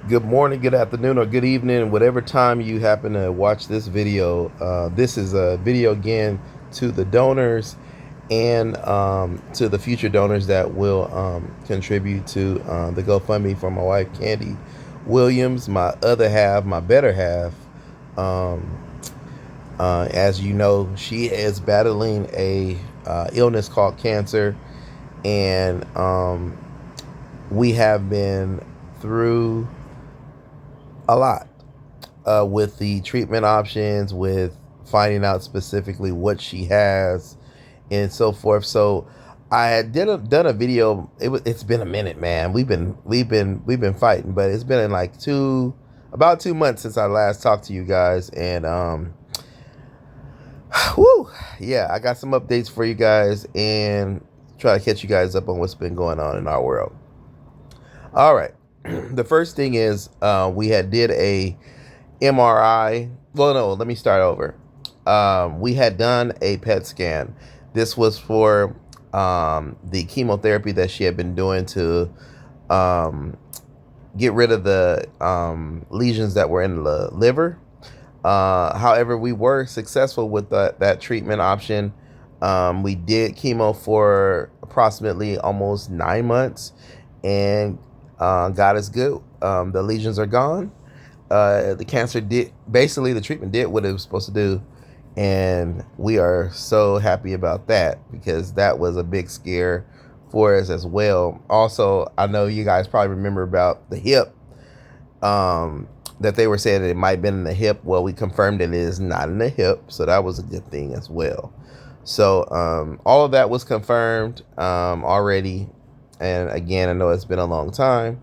Good morning, good afternoon, or good evening, whatever time you happen to watch this video. This is a video again to the donors and to the future donors that will contribute to the GoFundMe for my wife, Candy Williams, my other half, my better half. Um, as you know, she is battling a illness called cancer, and we have been through a lot with the treatment options, with finding out specifically what she has, and so forth. So I had done a video. It's been a minute, man. We've been fighting, but it's been in like about 2 months since I last talked to you guys, and whoo, yeah, I got some updates for you guys and try to catch you guys up on what's been going on in our world. All right. The first thing is we had did a MRI. Well, no, let me start over. We had done a PET scan. This was for the chemotherapy that she had been doing to get rid of the lesions that were in the liver. However, we were successful with that treatment option. We did chemo for approximately almost 9 months, and God is good. The lesions are gone. The cancer did, basically the treatment did what it was supposed to do, and we are so happy about that because that was a big scare for us as well. Also, I know you guys probably remember about the hip, that they were saying that it might have been in the hip. Well, we confirmed it is not in the hip, so that was a good thing as well. So all of that was confirmed already, and again, I know it's been a long time,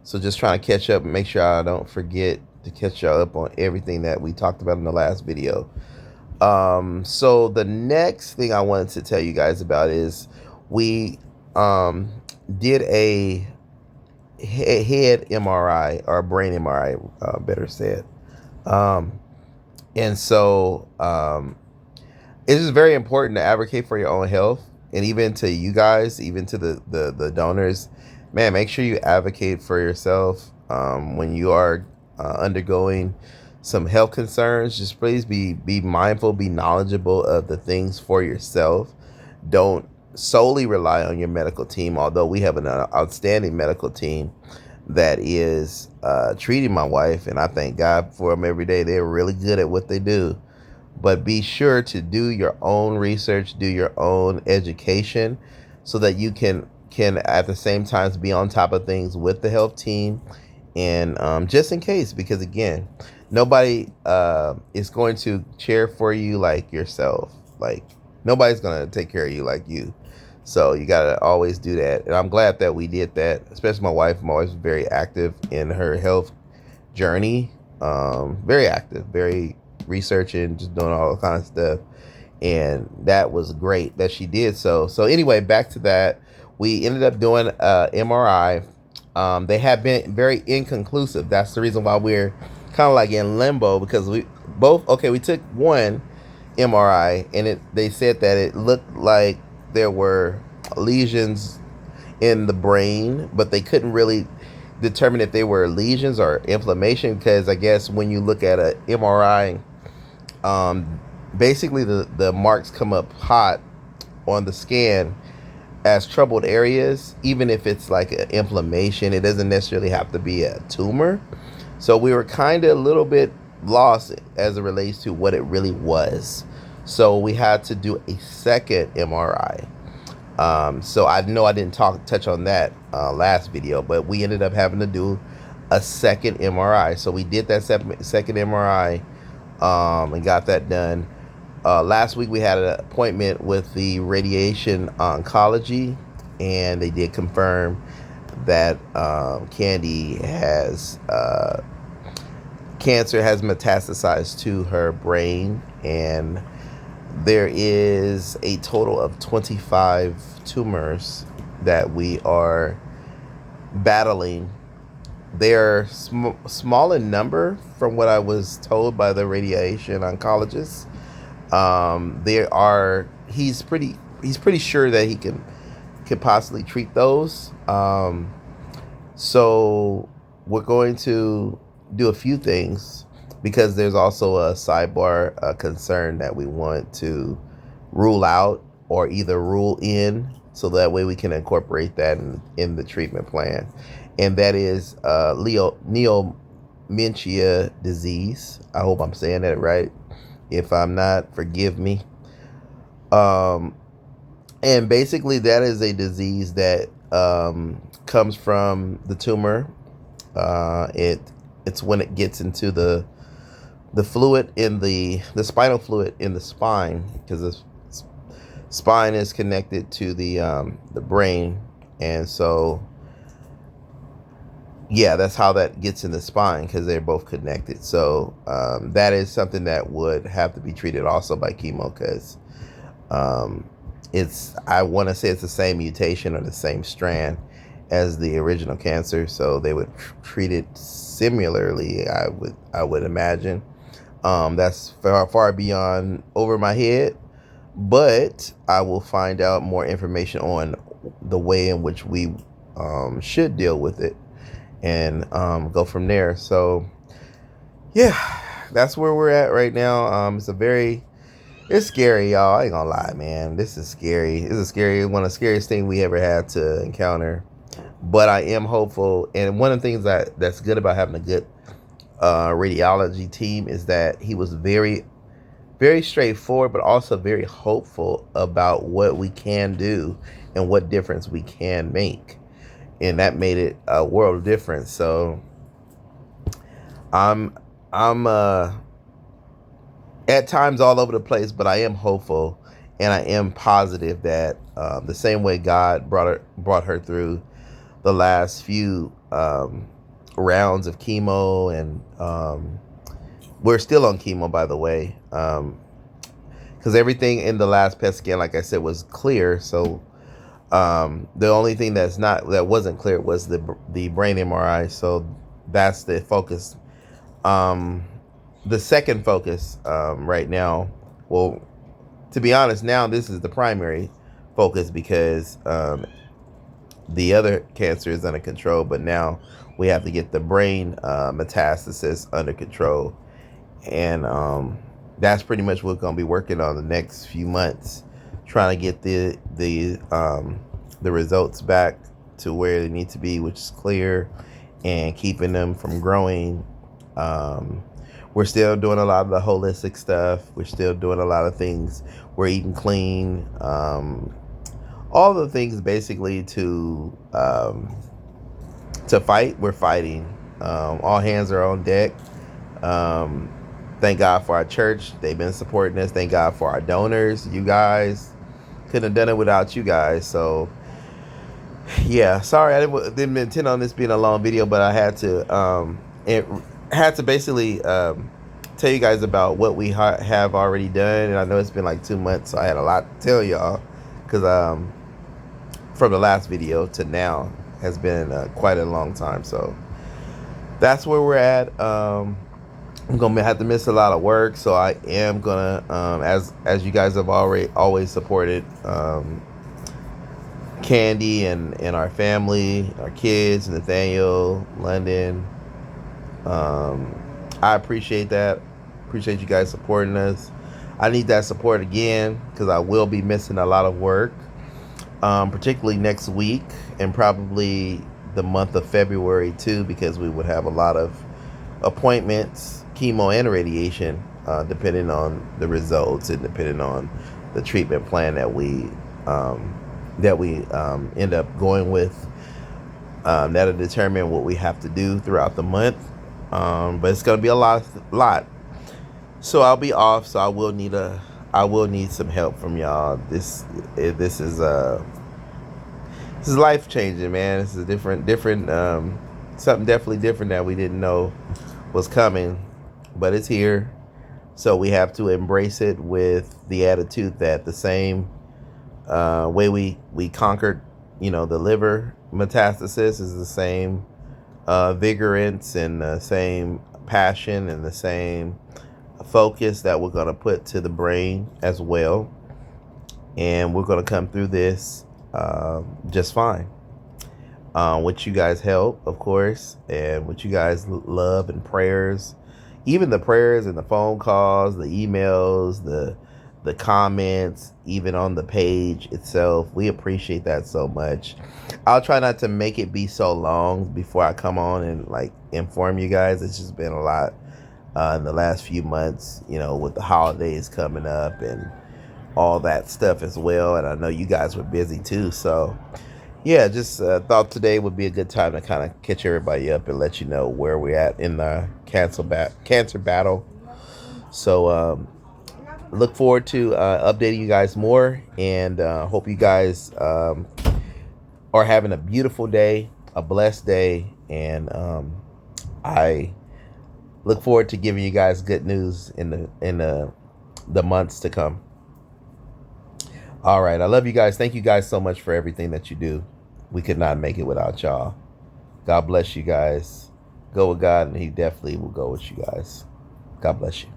so just trying to catch up and make sure I don't forget to catch y'all up on everything that we talked about in the last video. So the next thing I wanted to tell you guys about is we did a head MRI, or brain MRI, better said. And so it is very important to advocate for your own health, and even to you guys, even to the donors, man, make sure you advocate for yourself when you are undergoing some health concerns. Just please be mindful, be knowledgeable of the things for yourself. Don't solely rely on your medical team, although we have an outstanding medical team that is treating my wife, and I thank God for them every day. They're really good at what they do. But be sure to do your own research, do your own education, so that you can at the same time be on top of things with the health team, and just in case, because again, nobody is going to cheer for you like yourself. Like, nobody's going to take care of you like you. So you got to always do that. And I'm glad that we did that, especially my wife. My wife's very active in her health journey. Very active, very researching, just doing all kind of stuff. And that was great that she did so. So anyway, back to that. We ended up doing MRI. They have been very inconclusive. That's the reason why we're kind of like in limbo, because we took one MRI, and they said that it looked like there were lesions in the brain, but they couldn't really determine if they were lesions or inflammation, because I guess when you look at a MRI, basically the marks come up hot on the scan as troubled areas. Even if it's like an inflammation, it doesn't necessarily have to be a tumor. So we were kind of a little bit lost as it relates to what it really was. So we had to do a second MRI. So I know I didn't touch on that last video, but we ended up having to do a second MRI. So we did that second MRI and got that done. Last week we had an appointment with the radiation oncology, and they did confirm that Candy has cancer has metastasized to her brain, and there is a total of 25 tumors that we are battling. They're small in number from what I was told by the radiation oncologist. He's pretty sure that he could possibly treat those. So we're going to do a few things because there's also a sidebar concern that we want to rule out or either rule in, so that way we can incorporate that in the treatment plan. And that is neomentia disease. I hope I'm saying that right. If I'm not, forgive me. Um, and basically, that is a disease that comes from the tumor. It's when it gets into the fluid in the spinal fluid in the spine, because the spine is connected to the brain, and so yeah, that's how that gets in the spine, because they're both connected. So that is something that would have to be treated also by chemo, because it's, I want to say it's the same mutation or the same strand as the original cancer, so they would treat it similarly. I would imagine. That's far beyond over my head, but I will find out more information on the way in which we should deal with it, and go from there. So yeah, that's where we're at right now. It's scary, y'all. I ain't gonna lie, man. This is scary. This is scary. One of the scariest things we ever had to encounter. But I am hopeful, and one of the things that's good about having a good radiology team is that he was very, very straightforward, but also very hopeful about what we can do and what difference we can make, and that made it a world of difference. So I'm at times all over the place, but I am hopeful, and I am positive that the same way God brought her through the last few rounds of chemo, and we're still on chemo, by the way, because everything in the last PET scan, like I said, was clear. So the only thing that wasn't clear was the brain MRI. So that's the focus. The second focus right now, well, to be honest, now this is the primary focus, because the other cancer is under control, but now we have to get the brain metastasis under control. And that's pretty much what we're going to be working on the next few months, trying to get the results back to where they need to be, which is clear, and keeping them from growing. We're still doing a lot of the holistic stuff. We're still doing a lot of things. We're eating clean. All the things basically to fight. We're fighting. All hands are on deck. Thank God for our church. They've been supporting us. Thank God for our donors. You guys, couldn't have done it without you guys. So yeah, sorry, I didn't intend on this being a long video, but I had to basically tell you guys about what we have already done. And I know it's been like 2 months, so I had a lot to tell y'all, because from the last video to now has been quite a long time. So that's where we're at. I'm gonna have to miss a lot of work, so I am gonna, as you guys have always supported Candy and our family, our kids, Nathaniel, London. I appreciate that. Appreciate you guys supporting us. I need that support again, because I will be missing a lot of work, particularly next week, and probably the month of February too, because we would have a lot of appointments, chemo and radiation, depending on the results and depending on the treatment plan that we end up going with. That'll determine what we have to do throughout the month. But it's gonna be a lot. So I'll be off. So I will need some help from y'all. This is life changing, man. This is a different something definitely different that we didn't know was coming, but it's here. So we have to embrace it with the attitude that the same way we conquered, the liver metastasis, is the same vigorance and the same passion and the same focus that we're going to put to the brain as well. And we're going to come through this just fine. with you guys' help, of course, and with you guys' love and prayers, even the prayers and the phone calls, the emails, the comments, even on the page itself. We appreciate that so much. I'll try not to make it be so long before I come on and like inform you guys. It's just been a lot in the last few months, you know, with the holidays coming up and all that stuff as well. And I know you guys were busy too, so yeah, just thought today would be a good time to kind of catch everybody up and let you know where we're at in the cancer battle. So look forward to updating you guys more, and hope you guys are having a beautiful day, a blessed day, and I look forward to giving you guys good news in the months to come. All right, I love you guys. Thank you guys so much for everything that you do. We could not make it without y'all. God bless you guys. Go with God, and He definitely will go with you guys. God bless you.